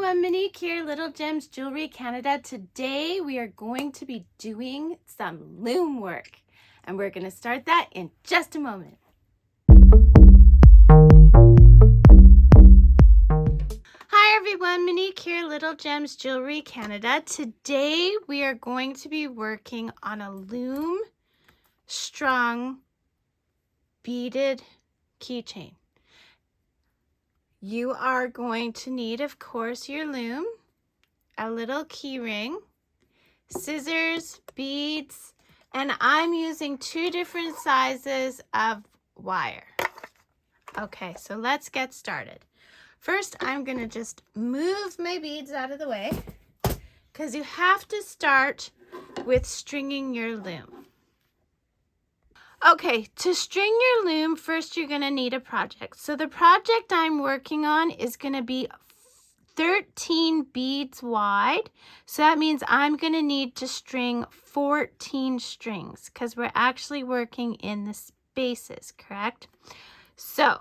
everyone, Monique here, Little Gems Jewelry Canada. Today we are going to be doing some loom work and we're going to start that in just a moment. Hi everyone, Monique here, Little Gems Jewelry Canada. Today we are going to be working on a loom strung beaded keychain. You are going to need, of course, your loom, a little key ring, scissors, beads, and I'm using 2 different sizes of wire. Okay, so let's get started. First, I'm going to just move my beads out of the way because you have to start with stringing your loom. Okay, to string your loom, first you're going to need a project. So the project I'm working on is going to be 13 beads wide. So that means I'm going to need to string 14 strings because we're actually working in the spaces, correct? So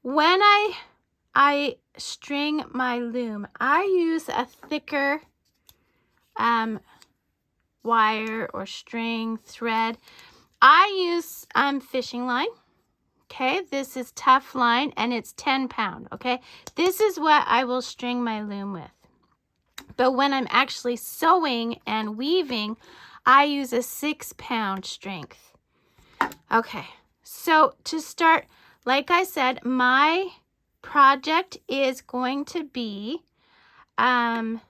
when I string my loom, I use a thicker wire or string thread. I use fishing line. Okay, this is tough line and it's 10 pound. Okay, this is what I will string my loom with. But when I'm actually sewing and weaving, I use a 6 pound strength. Okay, so to start, like I said, my project is going to be 13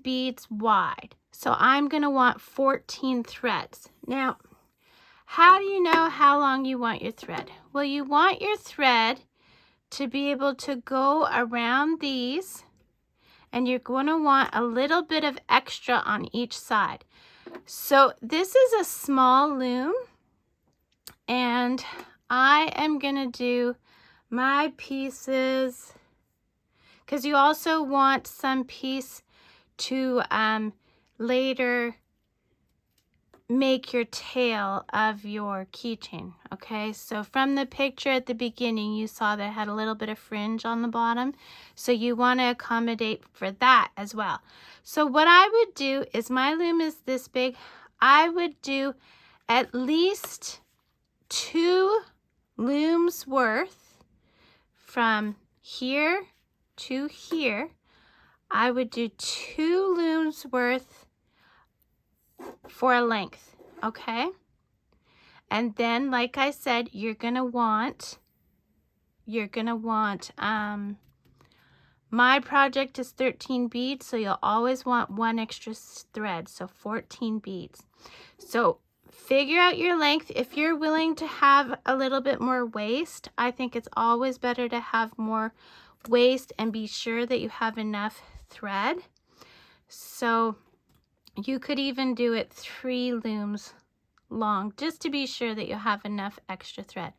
beads wide. So I'm going to want 14 threads. Now, how do you know how long you want your thread? Well, you want your thread to be able to go around these, and you're going to want a little bit of extra on each side. So this is a small loom, and I am going to do my pieces because you also want some piece to later make your tail of your keychain. Okay, so from the picture at the beginning you saw that it had a little bit of fringe on the bottom, so you want to accommodate for that as well. So what I would do is, my loom is this big, I would do at least 2 looms worth from here to here. I would do 2 looms worth for a length, okay? And then, like I said, you're gonna want my project is 13 beads, so you'll always want 1 extra thread, so 14 beads. So figure out your length. If you're willing to have a little bit more waist, I think it's always better to have more waist and be sure that you have enough thread. So you could even do it 3 looms long just to be sure that you have enough extra thread.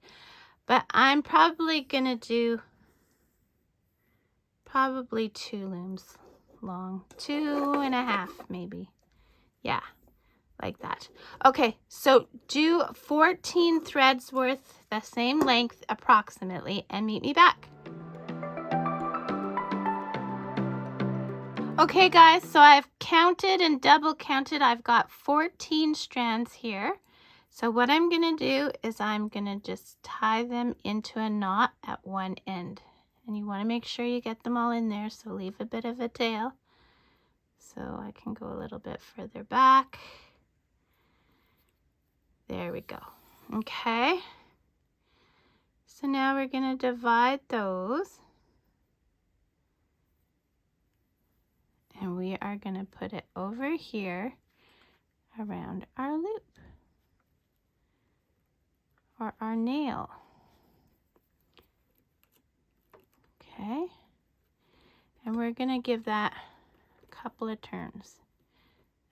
But I'm probably gonna do 2 looms long, 2.5 maybe. Yeah, like that. Okay, so do 14 threads worth, the same length approximately, and meet me back. Okay guys, so I've counted and double counted. I've got 14 strands here. So what I'm going to do is I'm going to just tie them into a knot at one end. And you want to make sure you get them all in there, so leave a bit of a tail. So I can go a little bit further back. There we go. Okay. So now we're going to divide those. And we are going to put it over here around our loop or our nail. Okay. And we're going to give that a couple of turns,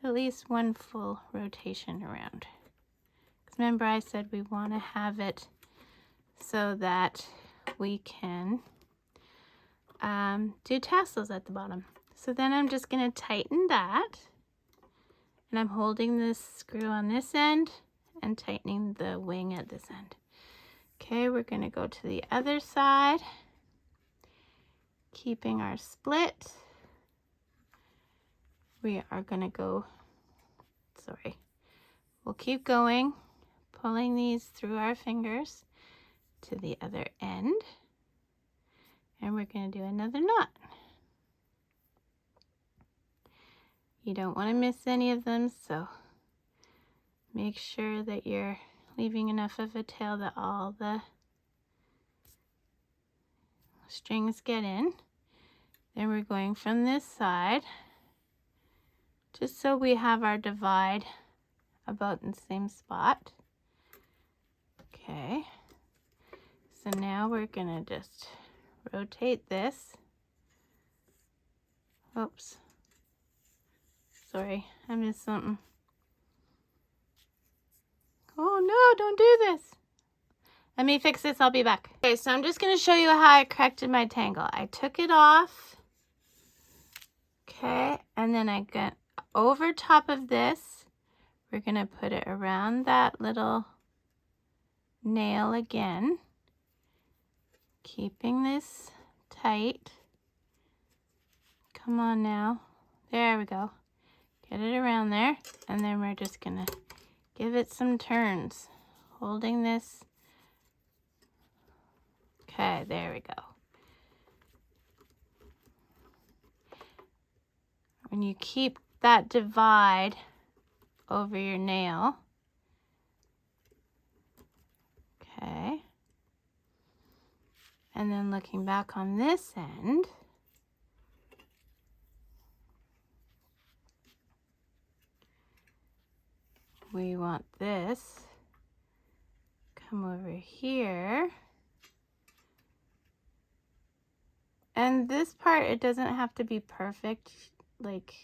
at least 1 full rotation around. Remember, I said we want to have it so that we can do tassels at the bottom. So then I'm just going to tighten that, and I'm holding this screw on this end and tightening the wing at this end. Okay, we're going to go to the other side, Keeping our split. We are going to go, we'll keep going, pulling these through our fingers to the other end. And we're going to do another knot. You don't want to miss any of them, so make sure that you're leaving enough of a tail that all the strings get in. Then we're going from this side, just so we have our divide about in the same spot. Okay, so now we're gonna just rotate this. Oops, sorry, I missed something. Oh no, don't do this. Let me fix this, I'll be back. Okay, so I'm just gonna show you how I corrected my tangle. I took it off. Okay, and then I got over top of this. We're gonna put it around that little nail again, keeping this tight. Come on now, there we go. Get it around there, and then we're just gonna give it some turns, holding this. Okay, there we go. When you keep that divide over your nail, okay, and then looking back on this end, we want this come over here, and this part, it doesn't have to be perfect. Like,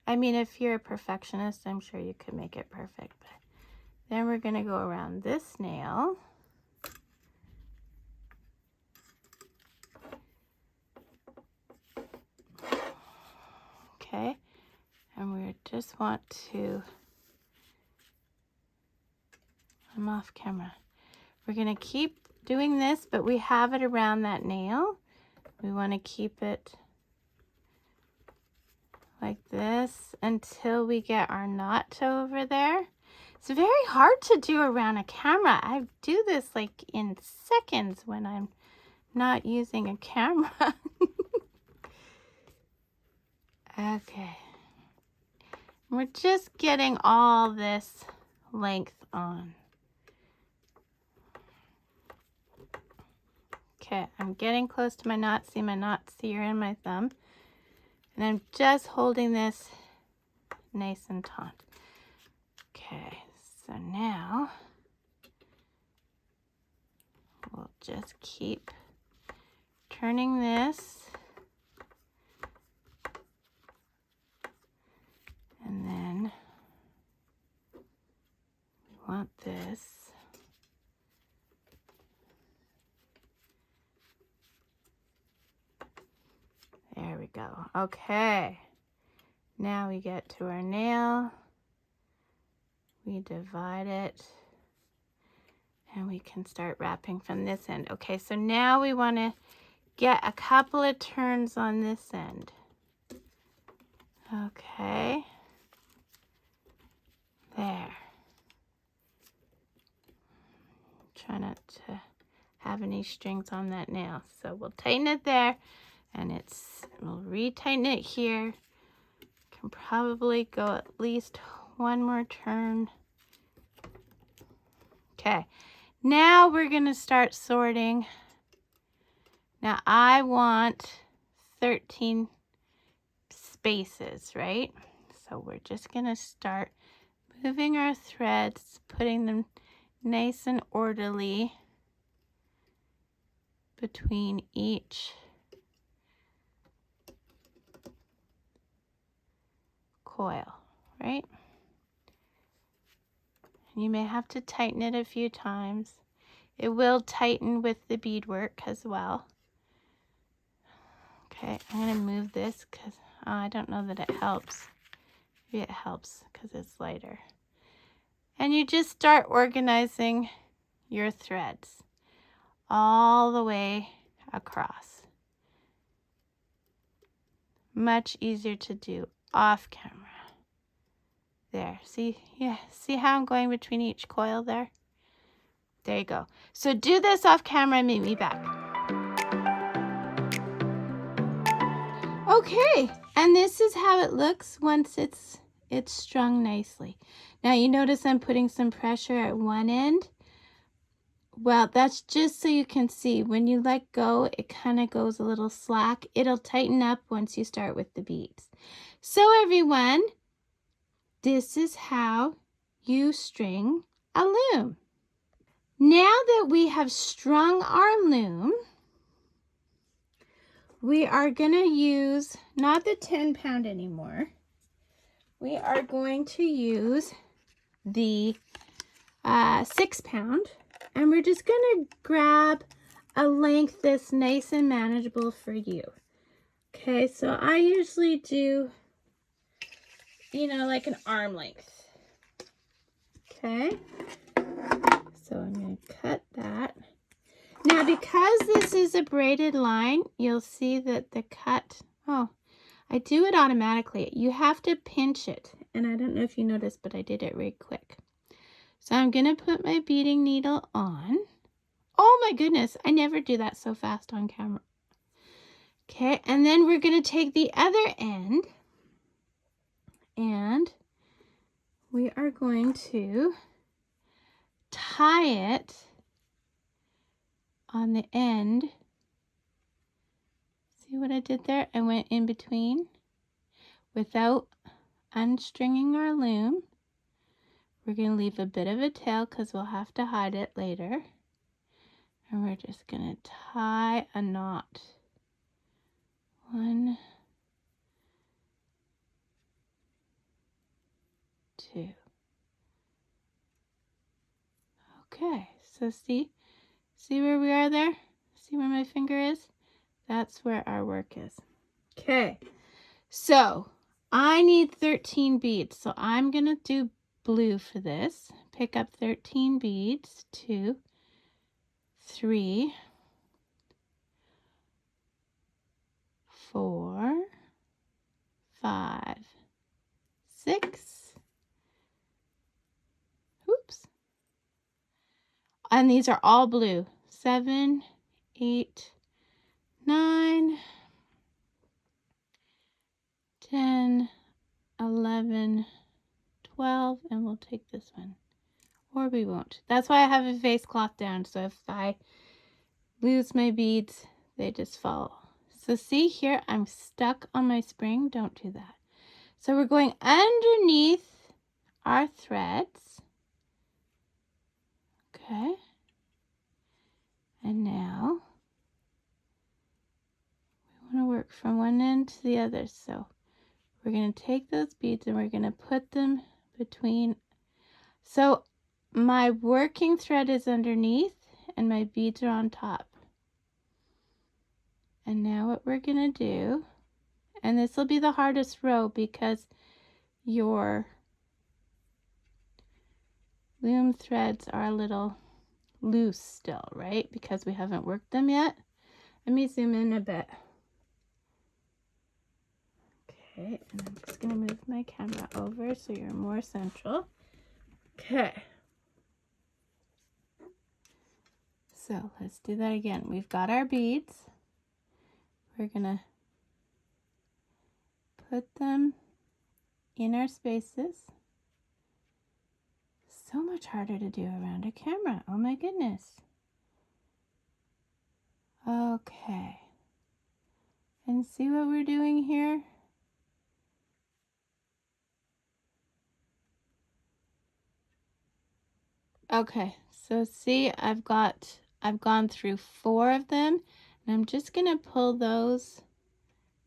I mean, if you're a perfectionist, I'm sure you could make it perfect. But then we're gonna go around this nail. Okay, and we just want to, I'm off camera. We're gonna keep doing this, but we have it around that nail. We wanna keep it like this until we get our knot over there. It's very hard to do around a camera. I do this like in seconds when I'm not using a camera. Okay. We're just getting all this length on. Okay, I'm getting close to my knot. See my knots here in my thumb. And I'm just holding this nice and taut. Okay, so now we'll just keep turning this. And then we want this. There we go. Okay. Now we get to our nail. We divide it. And we can start wrapping from this end. Okay, so now we want to get a couple of turns on this end. Okay. There. Try not to have any strings on that nail. So we'll tighten it there. And we'll re-tighten it here. Can probably go at least one more turn. Okay, now we're gonna start sorting. Now I want 13 spaces, right? So we're just gonna start moving our threads, putting them nice and orderly between each coil, right? You may have to tighten it a few times. It will tighten with the beadwork as well. Okay, I'm gonna move this because I don't know that it helps. Maybe it helps because it's lighter. And you just start organizing your threads all the way across. Much easier to do off camera. There, see, yeah, see how I'm going between each coil there? There you go. So do this off camera and meet me back. Okay, and this is how it looks once it's strung nicely. Now you notice I'm putting some pressure at one end. Well, that's just so you can see when you let go, it kind of goes a little slack. It'll tighten up once you start with the beads. So everyone, this is how you string a loom. Now that we have strung our loom, we are going to use not the 10-pound anymore. We are going to use the 6-pound, and we're just going to grab a length that's nice and manageable for you. Okay, so I usually do, you know, like an arm length. Okay, so I'm going to cut that. Now, because this is a braided line, you'll see that the cut, oh, I do it automatically. You have to pinch it, and I don't know if you noticed, but I did it really quick. So I'm going to put my beading needle on. Oh my goodness, I never do that so fast on camera. Okay, and then we're going to take the other end, and we are going to tie it on the end. See what I did there? I went in between without unstringing our loom. We're going to leave a bit of a tail because we'll have to hide it later. And we're just going to tie a knot. 1, 2. Okay, so see where we are there? See where my finger is? That's where our work is. Okay, so I need 13 beads. So I'm going to do blue for this. Pick up 13 beads. 2, 3, 4, 5, 6. Oops. And these are all blue. 7, 8, 9, 10, 11, 12, and we'll take this one. Or we won't. That's why I have a face cloth down, so if I lose my beads, they just fall. So see here, I'm stuck on my spring. Don't do that. So we're going underneath our threads. Okay. And now we want to work from one end to the other. So we're going to take those beads and we're going to put them between. So my working thread is underneath and my beads are on top. And now what we're going to do, and this will be the hardest row because your loom threads are a little loose still, right? Because we haven't worked them yet. Let me zoom in a bit. Okay, and I'm just going to move my camera over so you're more central. Okay. So let's do that again. We've got our beads. We're going to put them in our spaces. So much harder to do around a camera. Oh my goodness. Okay. And see what we're doing here? Okay, so see, I've gone through 4 of them, and I'm just going to pull those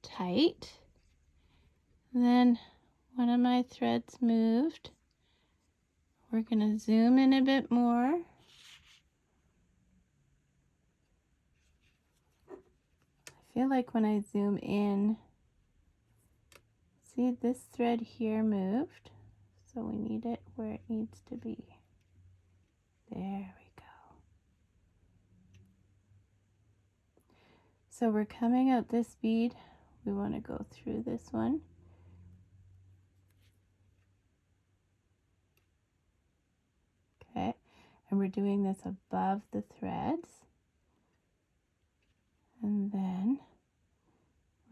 tight. And then one of my threads moved. We're going to zoom in a bit more. I feel like when I zoom in, see this thread here moved, so we need it where it needs to be. There we go. So we're coming out this bead we want to go through this one. Okay, and we're doing this above the threads. And then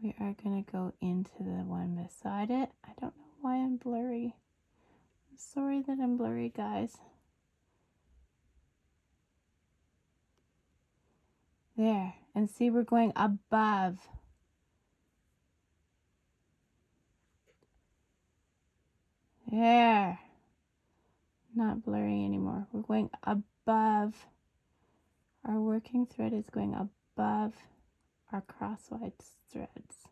we are going to go into the one beside it. I don't know why I'm blurry. I'm sorry that I'm blurry, guys. There, and see, we're going above. There. Not blurry anymore. We're going above. Our working thread is going above our crosswise threads.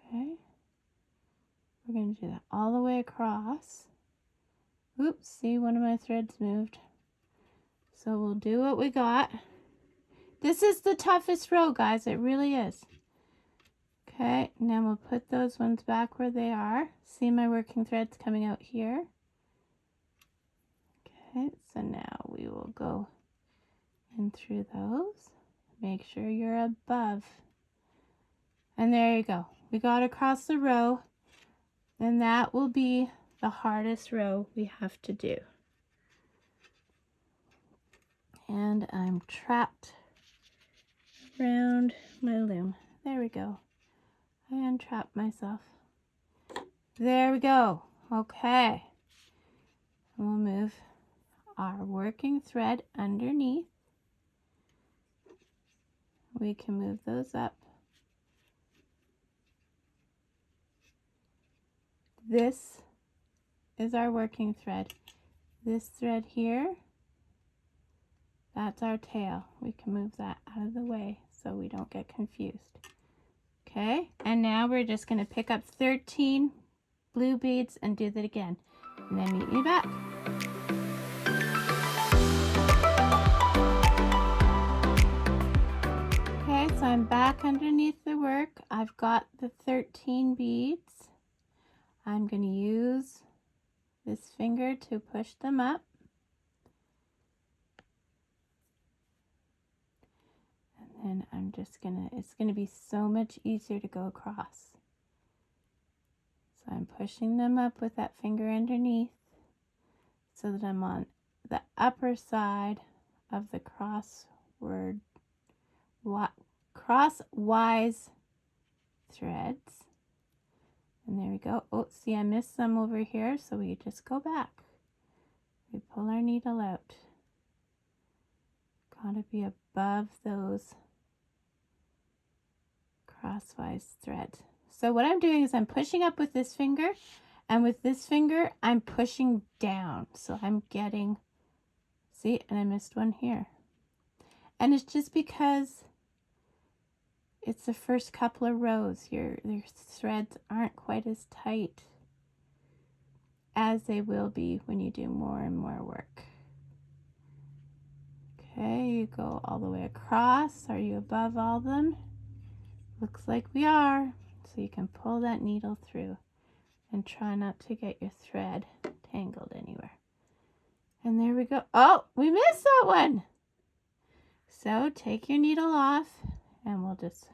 Okay. We're going to do that all the way across. Oops, see, one of my threads moved. So we'll do what we got. This is the toughest row, guys. It really is. Okay, now we'll put those ones back where they are. See my working threads coming out here. Okay, so now we will go in through those. Make sure you're above. And there you go. We got across the row, and that will be the hardest row we have to do. And I'm trapped around my loom. There we go. I untrapped myself. There we go. Okay. We'll move our working thread underneath. We can move those up. This is our working thread. This thread here, that's our tail. We can move that out of the way so we don't get confused. Okay, and now we're just going to pick up 13 blue beads and do that again. And then meet me back. Okay, so I'm back underneath the work. I've got the 13 beads. I'm going to use this finger to push them up. And then I'm just it's gonna be so much easier to go across. So I'm pushing them up with that finger underneath so that I'm on the upper side of the crosswise threads. And there we go. Oh, see, I missed some over here, so we just go back. We pull our needle out. Gotta be above those crosswise threads. So what I'm doing is I'm pushing up with this finger, and with this finger I'm pushing down. So I'm getting, see, and I missed one here. And it's just because it's the first couple of rows. Your threads aren't quite as tight as they will be when you do more and more work. Okay, you go all the way across. Are you above all of them? Looks like we are. So you can pull that needle through and try not to get your thread tangled anywhere. And there we go. Oh, we missed that one. So take your needle off and we'll just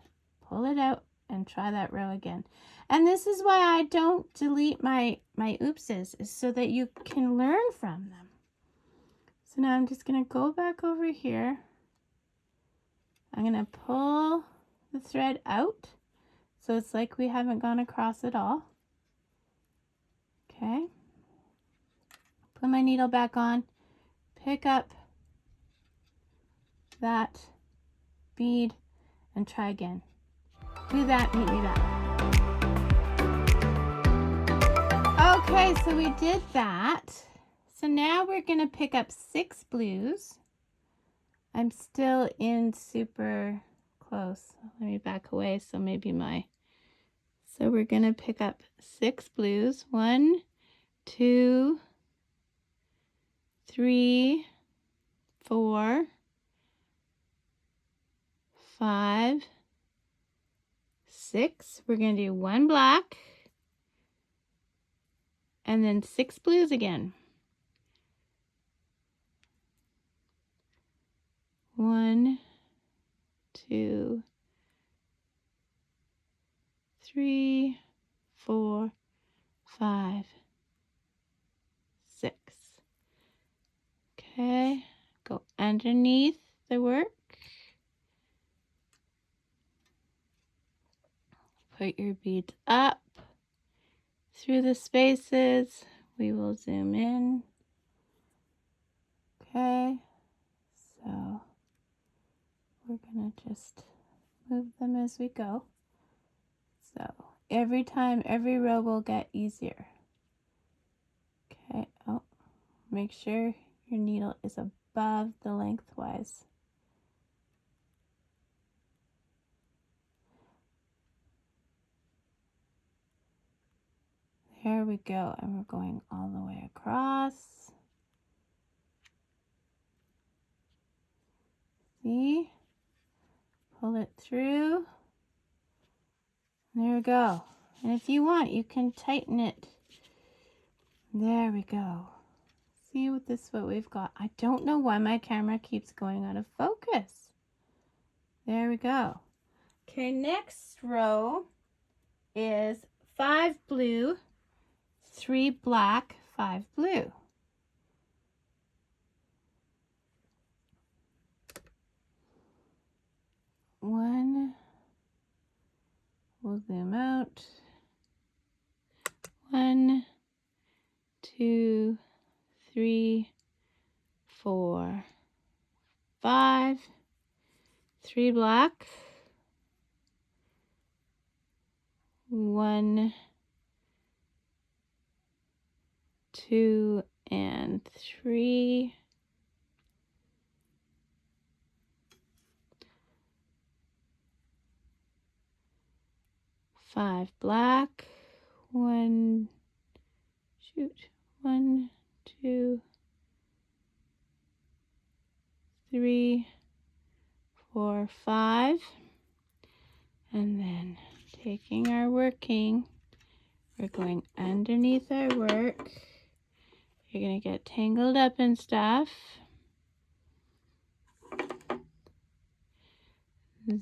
pull it out and try that row again. And this is why I don't delete my oopses, is so that you can learn from them. So now I'm just going to go back over here. I'm going to pull the thread out so it's like we haven't gone across at all. Okay. Put my needle back on, pick up that bead and try again. Do that, meet me back. Okay, so we did that. So now we're going to pick up 6 blues. I'm still in super close. Let me back away so maybe so we're going to pick up 6 blues. 1, 2, 3, 4, 5, 6. We're going to do 1 black and then 6 blues again. 1, 2, 3, 4, 5, 6. Okay, go underneath the work. Put your beads up through the spaces. We will zoom in. Okay, so we're gonna just move them as we go. So every time, every row will get easier. Okay, oh, make sure your needle is above the lengthwise. There we go, and we're going all the way across. See? Pull it through. There we go. And if you want, you can tighten it. There we go. See what we've got. I don't know why my camera keeps going out of focus. There we go. Okay, next row is 5 blue, 3 black, 5 blue. One, we'll zoom out. 1, 2, 3, 4, 5, 3 black, 1, 2, and 3. 5 black, 1, 2, 3, 4, 5, and then taking our working, we're going underneath our work. You're gonna get tangled up and stuff.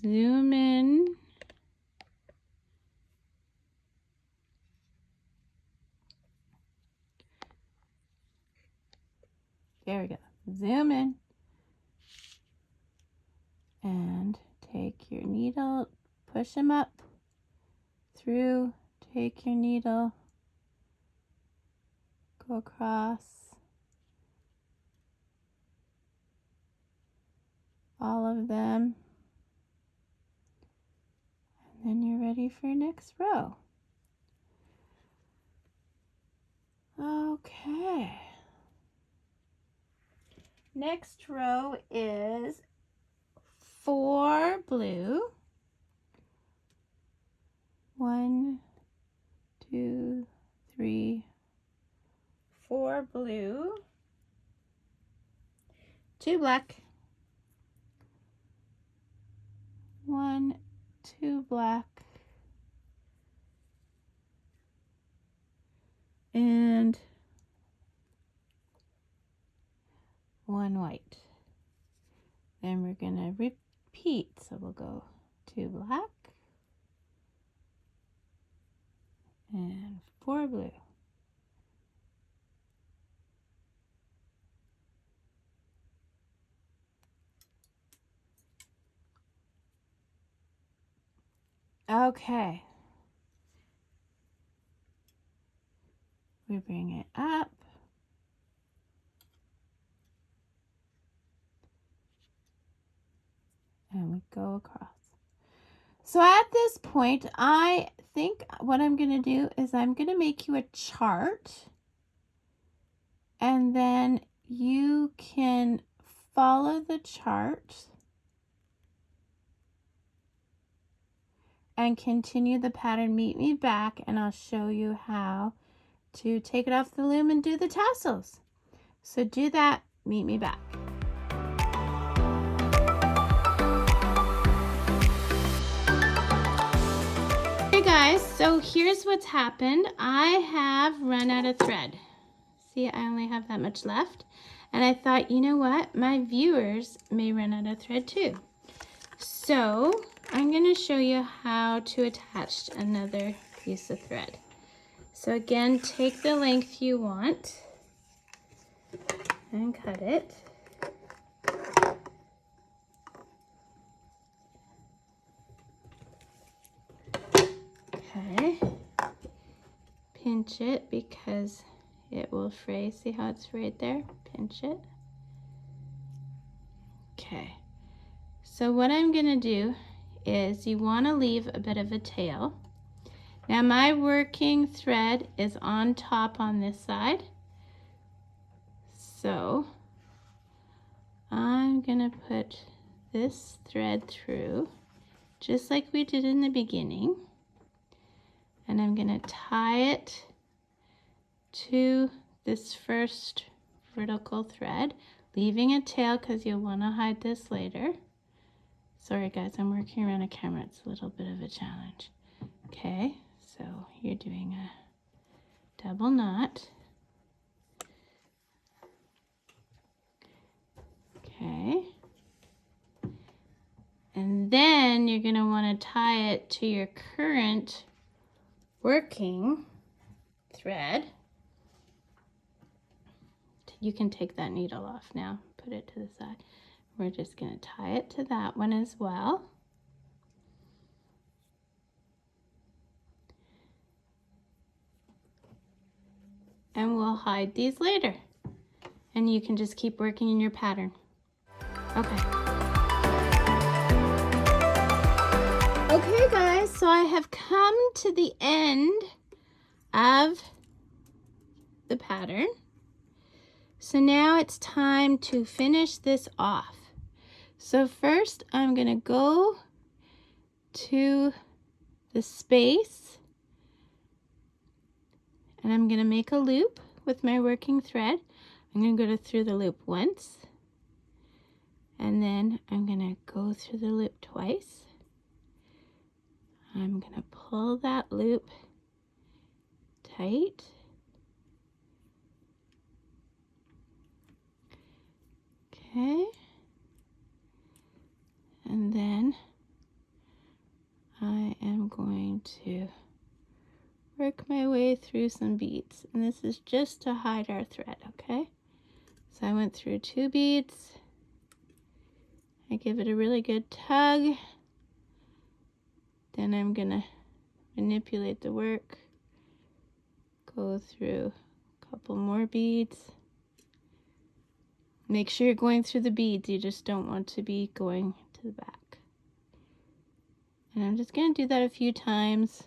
Zoom in. There we go. Zoom in. And take your needle, push them up through, take your needle, go across all of them, and then you're ready for next row. Okay. Next row is 4 blue, 1, 2, 3, 4 blue, 2 black, 1, 2 black, and 1 white. Then we're gonna repeat, so we'll go 2 black and 4 blue. Okay. We bring it up. And we go across. So at this point, I think what I'm going to do is I'm going to make you a chart. And then you can follow the chart and continue the pattern. Meet me back and I'll show you how to take it off the loom and do the tassels. So do that, meet me back. Hey guys, so here's what's happened. I have run out of thread. See, I only have that much left. And I thought, you know what? My viewers may run out of thread too. So I'm going to show you how to attach another piece of thread. So again, take the length you want and cut it. Okay. Pinch it because it will fray. See how it's right there? Pinch it. Okay. So what I'm going to do is you want to leave a bit of a tail. Now my working thread is on top on this side. So I'm going to put this thread through just like we did in the beginning. And I'm going to tie it to this first vertical thread, leaving a tail because you'll want to hide this later. Sorry guys, I'm working around a camera. It's a little bit of a challenge. Okay, so you're doing a double knot. Okay. And then you're going to want to tie it to your current working thread. You can take that needle off now, put it to the side. We're just going to tie it to that one as well. And we'll hide these later. And you can just keep working in your pattern. Okay. Okay guys, so I have come to the end of the pattern. So now it's time to finish this off. So first I'm going to go to the space and I'm going to make a loop with my working thread. I'm going to go through the loop once and then I'm going to go through the loop twice. I'm going to pull that loop tight. Okay. And then I am going to work my way through some beads. And this is just to hide our thread, okay? So I went through 2 beads. I give it a really good tug. Then I'm gonna manipulate the work. Go through a couple more beads. Make sure you're going through the beads. You just don't want to be going to the back. And I'm just going to do that a few times.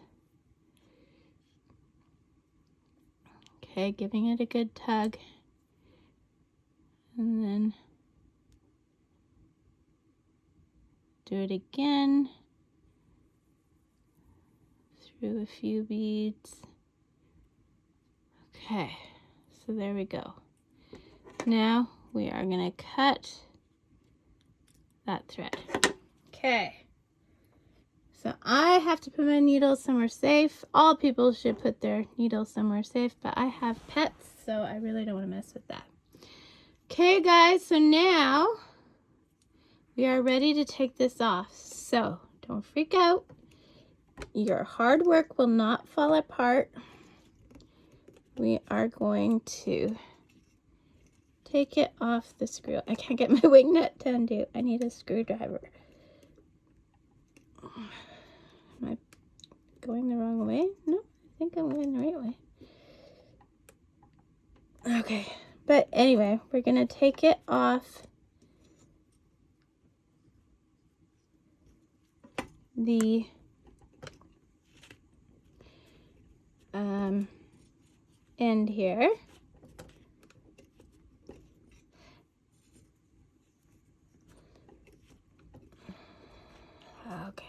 Okay, giving it a good tug. And then do it again. Through a few beads. Okay, so there we go. Now we are going to cut that thread. Okay. So I have to put my needle somewhere safe. All people should put their needle somewhere safe, but I have pets, so I really don't want to mess with that. Okay, guys, so now we are ready to take this off. So don't freak out. Your hard work will not fall apart. We are going to take it off the screw. I can't get my wing nut to undo. I need a screwdriver. Am I going the wrong way? No, I think I'm going the right way. Okay, but anyway, we're going to take it off the end here. Okay.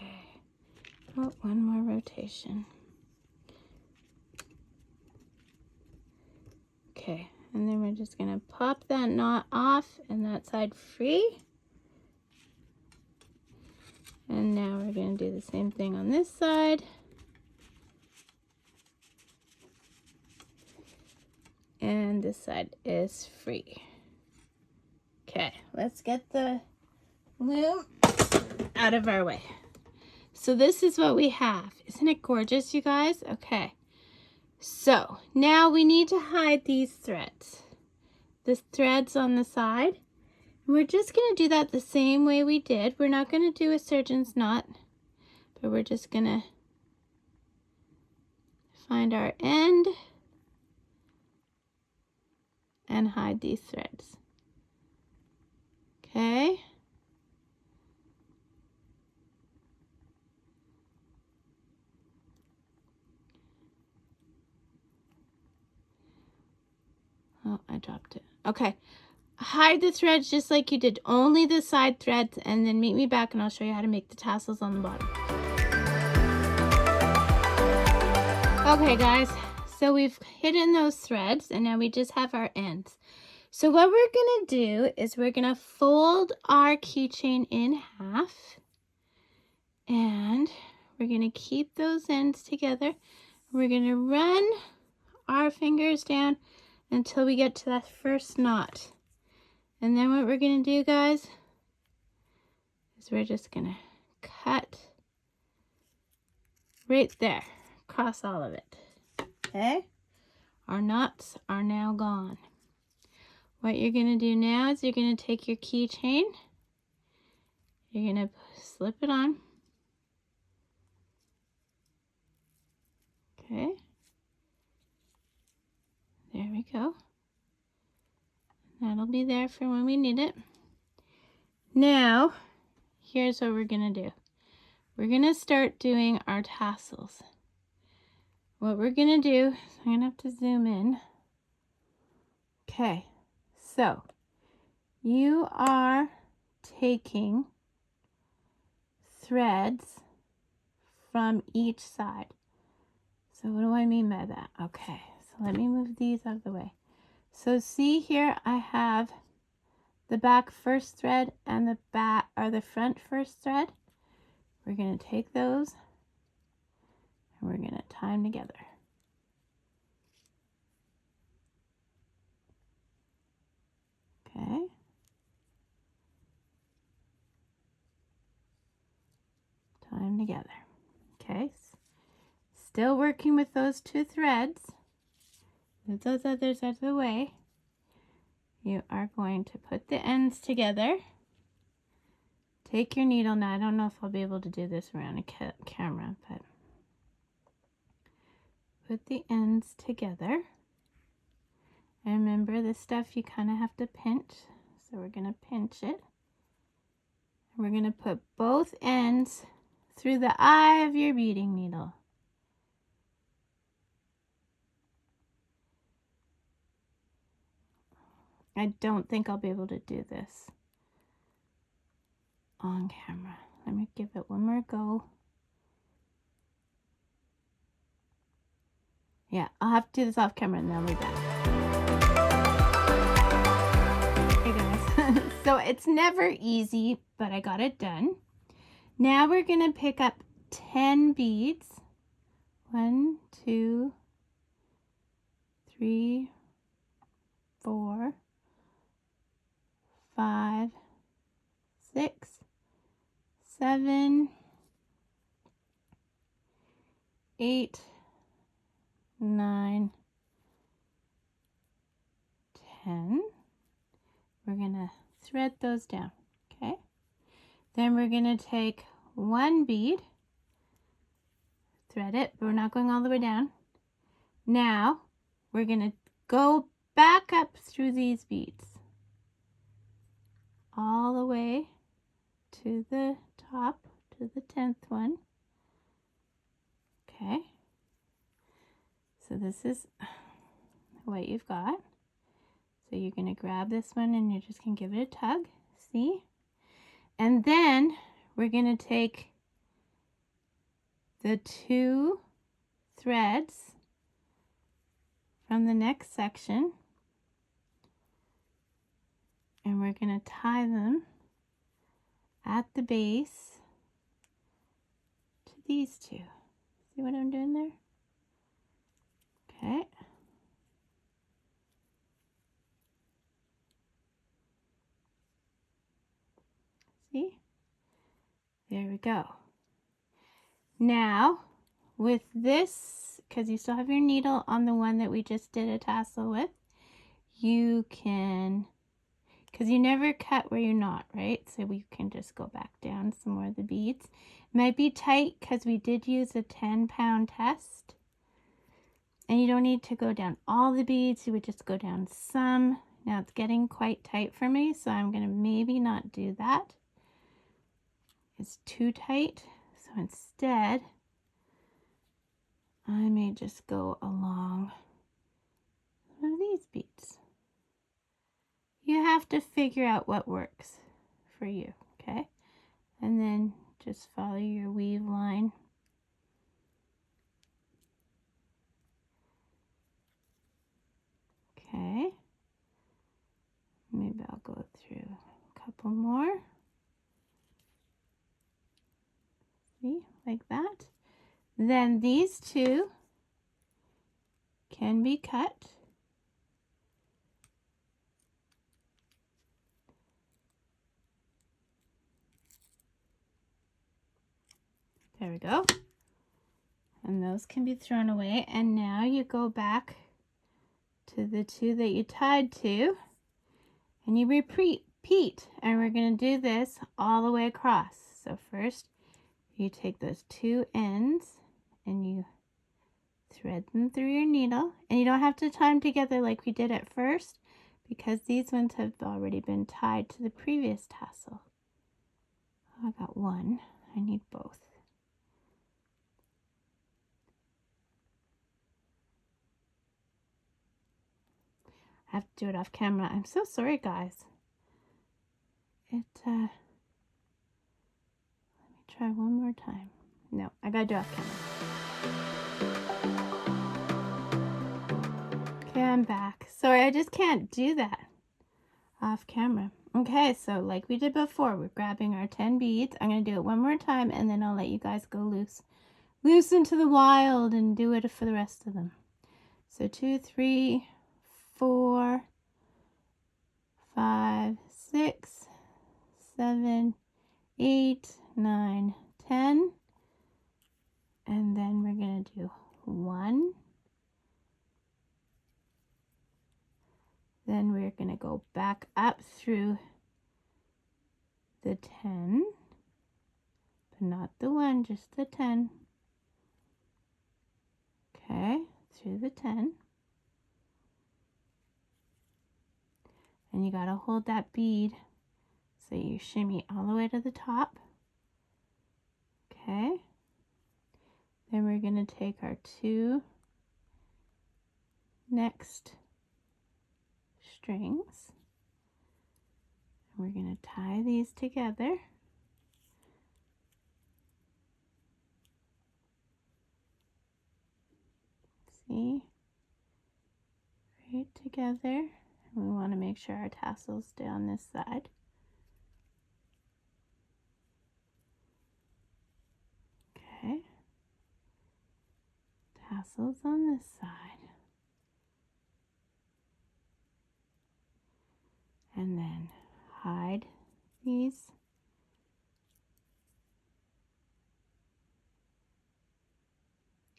Oh, one more rotation. Okay, and then we're just gonna pop that knot off and that side free. And now we're gonna do the same thing on this side. And this side is free. Okay, let's get the loom out of our way. So this is what we have. Isn't it gorgeous, you guys? Okay. So now we need to hide these threads. The threads on the side. And we're just going to do that the same way we did. We're not going to do a surgeon's knot, but we're just going to find our end and hide these threads. Okay. Oh, I dropped it. Okay. Hide the threads just like you did, only the side threads, and then meet me back and I'll show you how to make the tassels on the bottom. Okay guys, so we've hidden those threads and now we just have our ends. So what we're gonna do is we're gonna fold our keychain in half and we're gonna keep those ends together. We're gonna run our fingers down until we get to that first knot. And then what we're gonna do, guys, is we're just gonna cut right there across all of it. Okay, our knots are now gone. What you're gonna do now is you're gonna take your keychain, you're gonna slip it on. Okay, there we go. That'll be there for when we need it. Now, here's what we're gonna do. We're gonna start doing our tassels. What we're gonna do is I'm gonna have to zoom in. Okay, so you are taking threads from each side. So what do I mean by that? Okay, so let me move these out of the way. So see here, I have the back first thread and the back or the front first thread. We're going to take those and we're going to tie them together. Okay. Tie them together. Okay. Still working with those two threads. Move those others out of the way. You are going to put the ends together. Take your needle. Now, I don't know if I'll be able to do this around a camera, but put the ends together. And remember, this stuff you kind of have to pinch. So we're going to pinch it. We're going to put both ends through the eye of your beading needle. I don't think I'll be able to do this on camera. Let me give it one more go. Yeah, I'll have to do this off camera and then I'll be back. Hey guys, so it's never easy, but I got it done. Now we're gonna pick up 10 beads. 1, 2, 3, 4, 5, 6, 7, 8, 9, 10. We're going to thread those down, okay? Then we're going to take one bead, thread it, but we're not going all the way down. Now, we're going to go back up through these beads all the way to the top, to the 10th one. Okay, so this is what you've got. So you're going to grab this one and you're just going to give it a tug, see? And then we're going to take the 2 threads from the next section and we're going to tie them at the base to these 2. See what I'm doing there? Okay. See? There we go. Now with this, because you still have your needle on the one that we just did a tassel with, you can, because you never cut where you're not, right? So we can just go back down some more of the beads. It might be tight because we did use a 10-pound test. And you don't need to go down all the beads, you would just go down some. Now it's getting quite tight for me, so I'm going to maybe not do that. It's too tight, so instead I may just go along one of these beads. You have to figure out what works for you, okay? And then just follow your weave line. Okay. Maybe I'll go through a couple more. See, like that. Then these two can be cut. There we go. And those can be thrown away. And now you go back to the two that you tied to and you repeat. And we're going to do this all the way across. So first you take those two ends and you thread them through your needle. And you don't have to tie them together like we did at first, because these ones have already been tied to the previous tassel. I got one. I need both. I have to do it off camera. I'm so sorry, guys. Let me try one more time. No, I gotta do it off camera. Okay, I'm back. Sorry, I just can't do that off camera. Okay, so like we did before, we're grabbing our 10 beads. I'm gonna do it one more time and then I'll let you guys go loose into the wild and do it for the rest of them. So 2, 3, 4, 5, 6, 7, 8, 9, 10. And then we're going to do 1. Then we're going to go back up through the 10, but not the 1, just the 10. Okay, through the 10. And you got to hold that bead so you shimmy all the way to the top. Okay. Then we're going to take our 2 next strings. And we're going to tie these together. See? Right together. And we want to make sure our tassels stay on this side. Okay. Tassels on this side. And then hide these.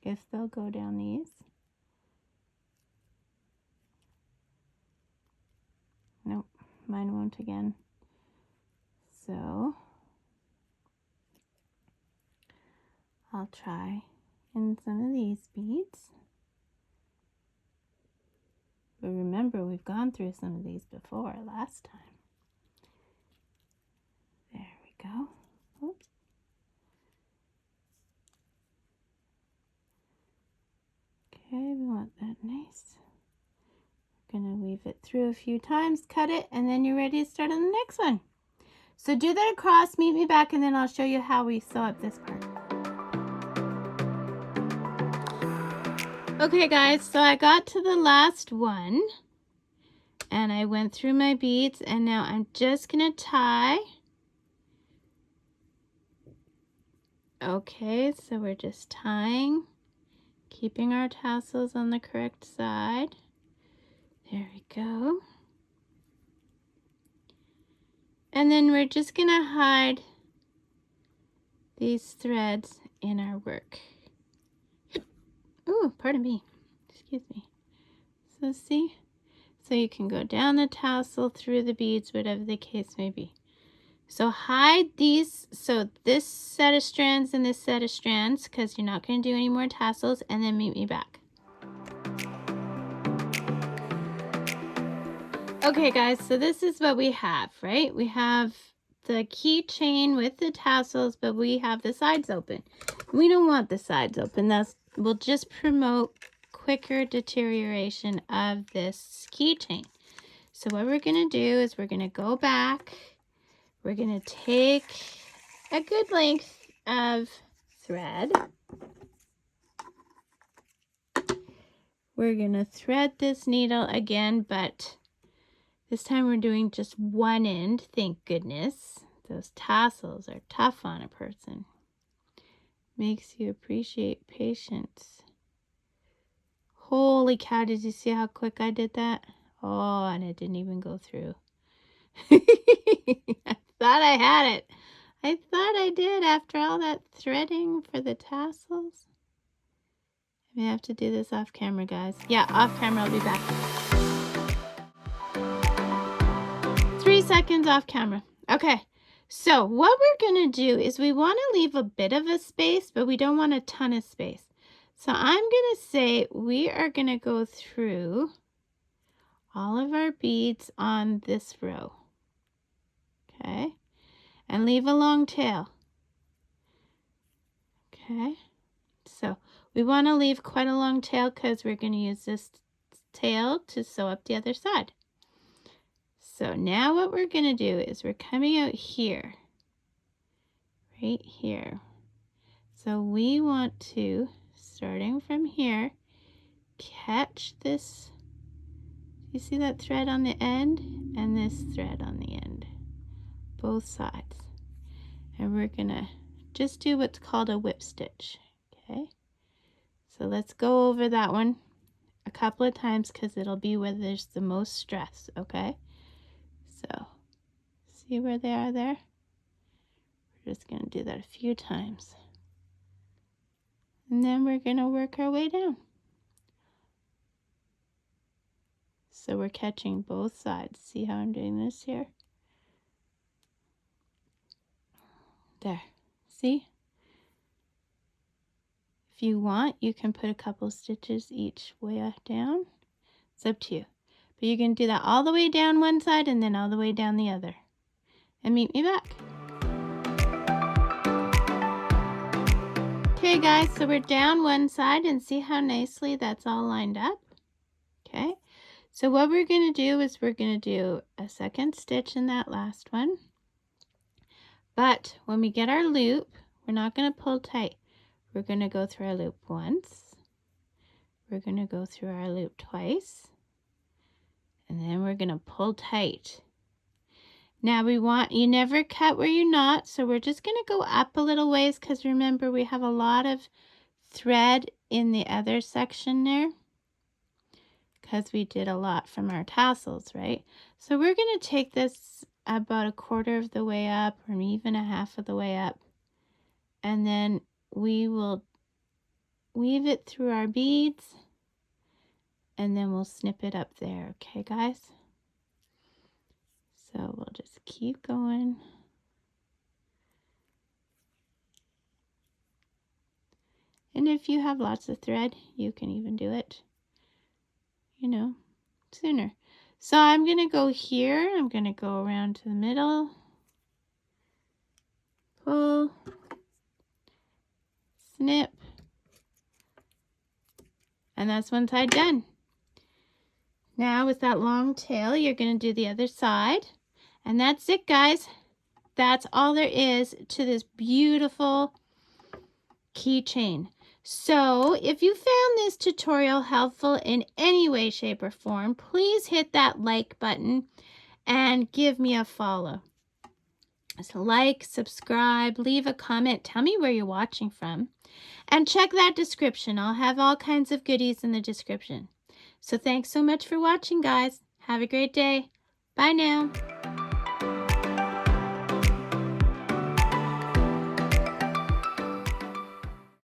If they'll go down these. Nope, mine won't again. So I'll try in some of these beads. But remember, we've gone through some of these before last time. There we go. Oops. Okay, we want that nice. We're going to weave it through a few times, cut it, and then you're ready to start on the next one. So do that across, meet me back, and then I'll show you how we sew up this part. Okay guys, so I got to the last one and I went through my beads, and now I'm just gonna tie. Okay, so we're just tying, keeping our tassels on the correct side. There we go. And then we're just gonna hide these threads in our work. Ooh, pardon me. Excuse me. So see? So you can go down the tassel, through the beads, whatever the case may be. So hide these, so this set of strands and this set of strands, because you're not going to do any more tassels, and then meet me back. Okay guys, so this is what we have, right? We have the keychain with the tassels, but we have the sides open. We don't want the sides open. That's will just promote quicker deterioration of this keychain. So what we're going to do is we're going to go back. We're going to take a good length of thread. We're going to thread this needle again, but this time we're doing just one end, thank goodness. Those tassels are tough on a person. Makes you appreciate patience. Holy cow, did you see how quick I did that? Oh, and it didn't even go through. I thought I had it. I thought I did after all that threading for the tassels. I may have to do this off camera, guys. Yeah, off camera, I'll be back. 3 seconds off camera. Okay, so what we're going to do is we want to leave a bit of a space, but we don't want a ton of space. So I'm going to say we are going to go through all of our beads on this row. Okay, and leave a long tail. Okay, so we want to leave quite a long tail because we're going to use this tail to sew up the other side. So now what we're going to do is we're coming out here, right here. So we want to, starting from here, catch this. You see that thread on the end and this thread on the end, both sides. And we're going to just do what's called a whip stitch. Okay, so let's go over that one a couple of times because it'll be where there's the most stress. Okay, so see where they are there? We're just going to do that a few times. And then we're going to work our way down. So we're catching both sides. See how I'm doing this here? There. See? If you want, you can put a couple stitches each way down. It's up to you. But you can do that all the way down one side and then all the way down the other. And meet me back. Okay guys, so we're down one side and see how nicely that's all lined up. Okay, so what we're going to do is we're going to do a second stitch in that last one. But when we get our loop, we're not going to pull tight. We're going to go through our loop once. We're going to go through our loop twice. And then we're going to pull tight. Now we want, you never cut where you're not, so we're just going to go up a little ways because remember we have a lot of thread in the other section there because we did a lot from our tassels, right? So we're going to take this about 1/4 of the way up or even 1/2 of the way up, and then we will weave it through our beads and then we'll snip it up there. Okay guys, so we'll just keep going. And if you have lots of thread, you can even do it, you know, sooner. So I'm going to go here. I'm going to go around to the middle. Pull. Snip. And that's one side done. Now with that long tail, you're going to do the other side. And that's it, guys. That's all there is to this beautiful keychain. So if you found this tutorial helpful in any way, shape, or form, please hit that like button and give me a follow. So like, subscribe, leave a comment, tell me where you're watching from, and check that description. I'll have all kinds of goodies in the description. So thanks so much for watching, guys. Have a great day. Bye now.